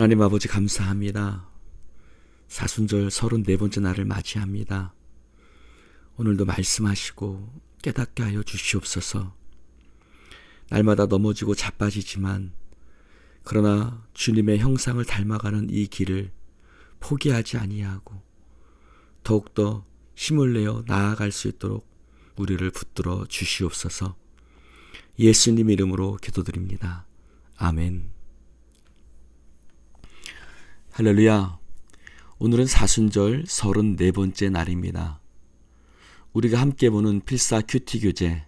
하나님 아버지 감사합니다. 사순절 34번째 날을 맞이합니다. 오늘도 말씀하시고 깨닫게 하여 주시옵소서. 날마다 넘어지고 자빠지지만 그러나 주님의 형상을 닮아가는 이 길을 포기하지 아니하고 더욱더 힘을 내어 나아갈 수 있도록 우리를 붙들어 주시옵소서. 예수님 이름으로 기도드립니다. 아멘. 할렐루야. 오늘은 사순절 34번째 날입니다. 우리가 함께 보는 필사 큐티 교재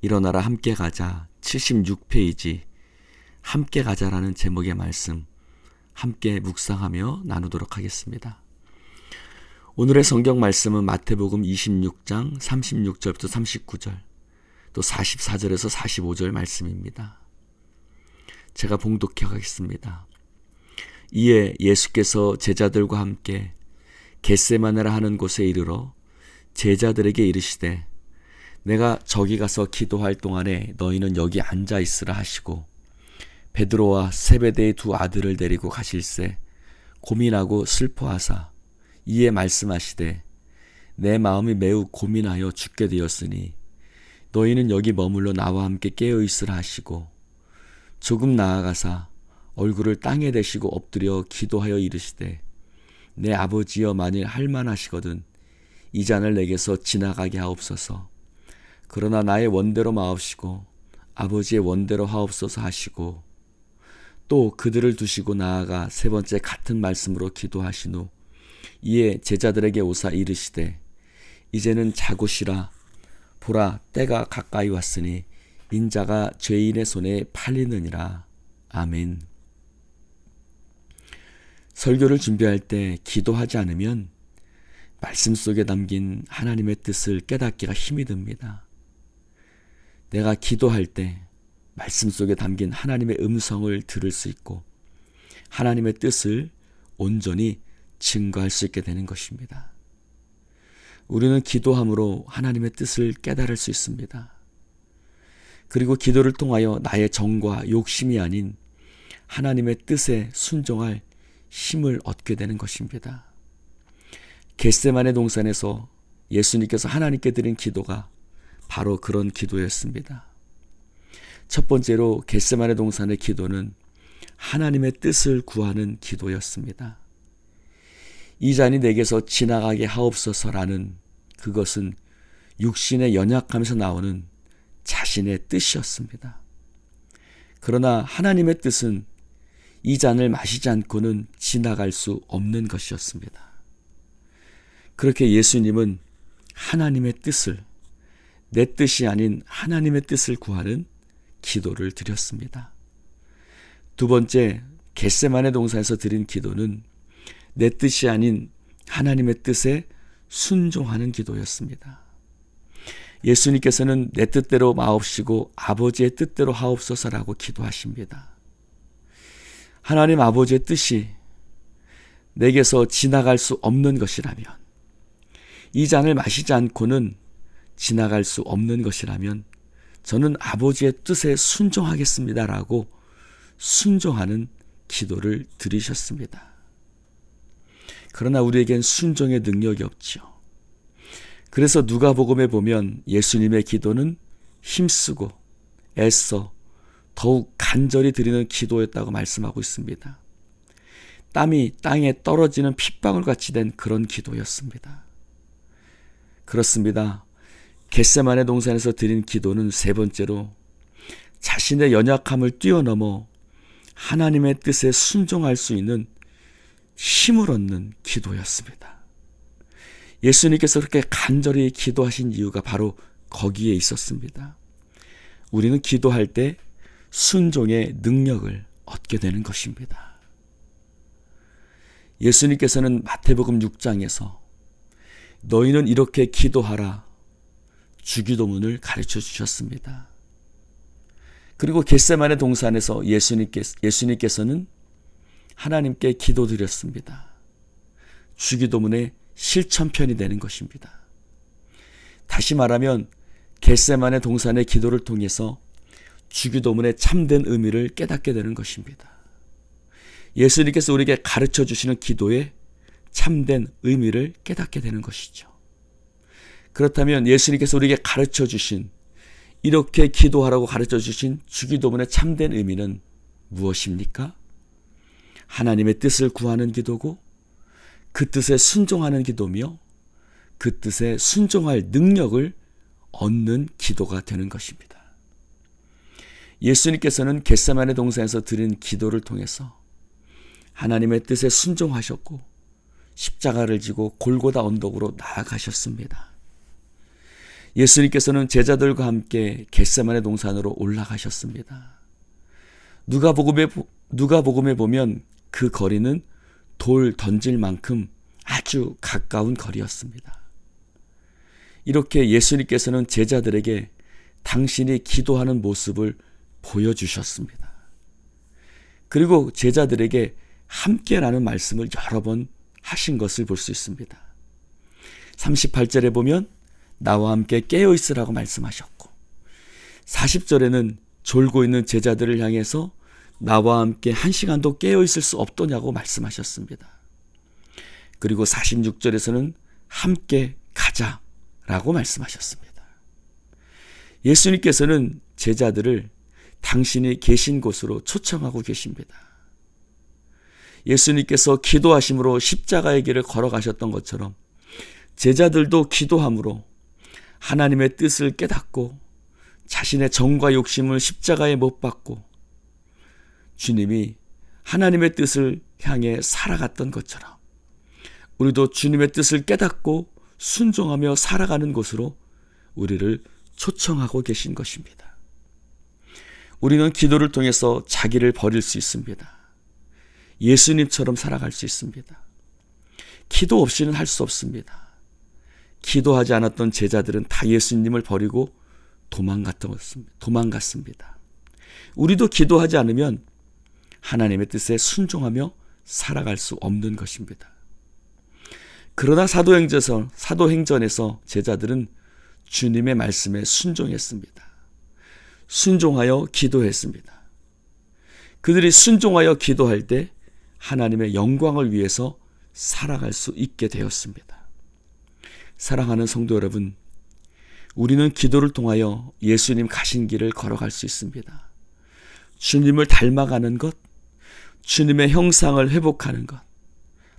일어나라 함께 가자 76페이지 함께 가자라는 제목의 말씀 함께 묵상하며 나누도록 하겠습니다. 오늘의 성경 말씀은 마태복음 26장 36절부터 39절 또 44절에서 45절 말씀입니다. 제가 봉독해 가겠습니다. 이에 예수께서 제자들과 함께 겟세마네라 하는 곳에 이르러 제자들에게 이르시되 내가 저기 가서 기도할 동안에 너희는 여기 앉아 있으라 하시고 베드로와 세베대의 두 아들을 데리고 가실새 고민하고 슬퍼하사 이에 말씀하시되 내 마음이 매우 고민하여 죽게 되었으니 너희는 여기 머물러 나와 함께 깨어 있으라 하시고 조금 나아가사 얼굴을 땅에 대시고 엎드려 기도하여 이르시되 내 아버지여 만일 할만하시거든 이 잔을 내게서 지나가게 하옵소서. 그러나 나의 원대로 마옵시고 아버지의 원대로 하옵소서 하시고 또 그들을 두시고 나아가 세 번째 같은 말씀으로 기도하신 후 이에 제자들에게 오사 이르시되 이제는 자고 쉬라. 보라 때가 가까이 왔으니 인자가 죄인의 손에 팔리느니라. 아멘. 설교를 준비할 때 기도하지 않으면 말씀 속에 담긴 하나님의 뜻을 깨닫기가 힘이 듭니다. 내가 기도할 때 말씀 속에 담긴 하나님의 음성을 들을 수 있고 하나님의 뜻을 온전히 증거할 수 있게 되는 것입니다. 우리는 기도함으로 하나님의 뜻을 깨달을 수 있습니다. 그리고 기도를 통하여 나의 정과 욕심이 아닌 하나님의 뜻에 순종할 힘을 얻게 되는 것입니다. 겟세마네 동산에서 예수님께서 하나님께 드린 기도가 바로 그런 기도였습니다. 첫 번째로 겟세마네 동산의 기도는 하나님의 뜻을 구하는 기도였습니다. 이 잔이 내게서 지나가게 하옵소서라는 그것은 육신의 연약함에서 나오는 자신의 뜻이었습니다. 그러나 하나님의 뜻은 이 잔을 마시지 않고는 지나갈 수 없는 것이었습니다. 그렇게 예수님은 하나님의 뜻을 내 뜻이 아닌 하나님의 뜻을 구하는 기도를 드렸습니다. 두 번째, 겟세마네 동산에서 드린 기도는 내 뜻이 아닌 하나님의 뜻에 순종하는 기도였습니다. 예수님께서는 내 뜻대로 마옵시고 아버지의 뜻대로 하옵소서라고 기도하십니다. 하나님 아버지의 뜻이 내게서 지나갈 수 없는 것이라면, 이 잔을 마시지 않고는 지나갈 수 없는 것이라면 저는 아버지의 뜻에 순종하겠습니다라고 순종하는 기도를 드리셨습니다. 그러나 우리에겐 순종의 능력이 없지요. 그래서 누가복음에 보면 예수님의 기도는 힘쓰고 애써 더욱 간절히 드리는 기도였다고 말씀하고 있습니다. 땀이 땅에 떨어지는 핏방울 같이 된 그런 기도였습니다. 그렇습니다. 겟세마네 동산에서 드린 기도는 세 번째로 자신의 연약함을 뛰어넘어 하나님의 뜻에 순종할 수 있는 힘을 얻는 기도였습니다. 예수님께서 그렇게 간절히 기도하신 이유가 바로 거기에 있었습니다. 우리는 기도할 때 순종의 능력을 얻게 되는 것입니다. 예수님께서는 마태복음 6장에서 너희는 이렇게 기도하라 주기도문을 가르쳐 주셨습니다. 그리고 겟세마네 동산에서 예수님께서는 하나님께 기도드렸습니다. 주기도문의 실천편이 되는 것입니다. 다시 말하면 겟세마네 동산의 기도를 통해서 주기도문의 참된 의미를 깨닫게 되는 것입니다. 예수님께서 우리에게 가르쳐 주시는 기도의 참된 의미를 깨닫게 되는 것이죠. 그렇다면 예수님께서 우리에게 가르쳐 주신, 이렇게 기도하라고 가르쳐 주신 주기도문의 참된 의미는 무엇입니까? 하나님의 뜻을 구하는 기도고, 그 뜻에 순종하는 기도며, 그 뜻에 순종할 능력을 얻는 기도가 되는 것입니다. 예수님께서는 겟세마네 동산에서 드린 기도를 통해서 하나님의 뜻에 순종하셨고 십자가를 지고 골고다 언덕으로 나아가셨습니다. 예수님께서는 제자들과 함께 겟세마네 동산으로 올라가셨습니다. 누가복음에 보면 그 거리는 돌 던질 만큼 아주 가까운 거리였습니다. 이렇게 예수님께서는 제자들에게 당신이 기도하는 모습을 보여주셨습니다. 그리고 제자들에게 함께라는 말씀을 여러 번 하신 것을 볼 수 있습니다. 38절에 보면 나와 함께 깨어있으라고 말씀하셨고, 40절에는 졸고 있는 제자들을 향해서 나와 함께 1시간도 깨어있을 수 없더냐고 말씀하셨습니다. 그리고 46절에서는 함께 가자라고 말씀하셨습니다. 예수님께서는 제자들을 당신이 계신 곳으로 초청하고 계십니다. 예수님께서 기도하심으로 십자가의 길을 걸어가셨던 것처럼 제자들도 기도함으로 하나님의 뜻을 깨닫고 자신의 정과 욕심을 십자가에 못 박고 주님이 하나님의 뜻을 향해 살아갔던 것처럼 우리도 주님의 뜻을 깨닫고 순종하며 살아가는 곳으로 우리를 초청하고 계신 것입니다. 우리는 기도를 통해서 자기를 버릴 수 있습니다. 예수님처럼 살아갈 수 있습니다. 기도 없이는 할 수 없습니다. 기도하지 않았던 제자들은 다 예수님을 버리고 도망갔습니다. 우리도 기도하지 않으면 하나님의 뜻에 순종하며 살아갈 수 없는 것입니다. 그러나 사도행전에서 제자들은 주님의 말씀에 순종했습니다. 순종하여 기도했습니다. 그들이 순종하여 기도할 때 하나님의 영광을 위해서 살아갈 수 있게 되었습니다. 사랑하는 성도 여러분, 우리는 기도를 통하여 예수님 가신 길을 걸어갈 수 있습니다. 주님을 닮아가는 것, 주님의 형상을 회복하는 것,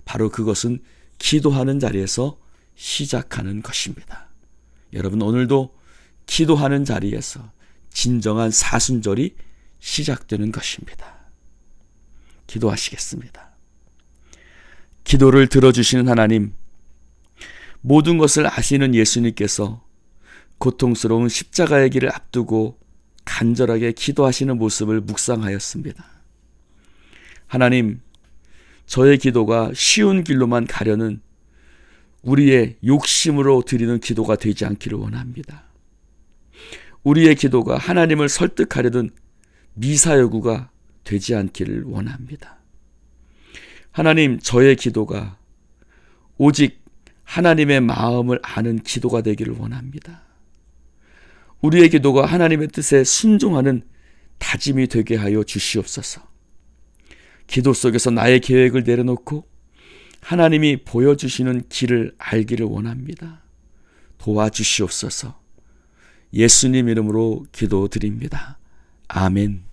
바로 그것은 기도하는 자리에서 시작하는 것입니다. 여러분, 오늘도 기도하는 자리에서 진정한 사순절이 시작되는 것입니다. 기도하시겠습니다. 기도를 들어주시는 하나님, 모든 것을 아시는 예수님께서 고통스러운 십자가의 길을 앞두고 간절하게 기도하시는 모습을 묵상하였습니다. 하나님, 저의 기도가 쉬운 길로만 가려는 우리의 욕심으로 드리는 기도가 되지 않기를 원합니다. 우리의 기도가 하나님을 설득하려던 미사여구가 되지 않기를 원합니다. 하나님, 저의 기도가 오직 하나님의 마음을 아는 기도가 되기를 원합니다. 우리의 기도가 하나님의 뜻에 순종하는 다짐이 되게 하여 주시옵소서. 기도 속에서 나의 계획을 내려놓고 하나님이 보여주시는 길을 알기를 원합니다. 도와주시옵소서. 예수님 이름으로 기도드립니다. 아멘.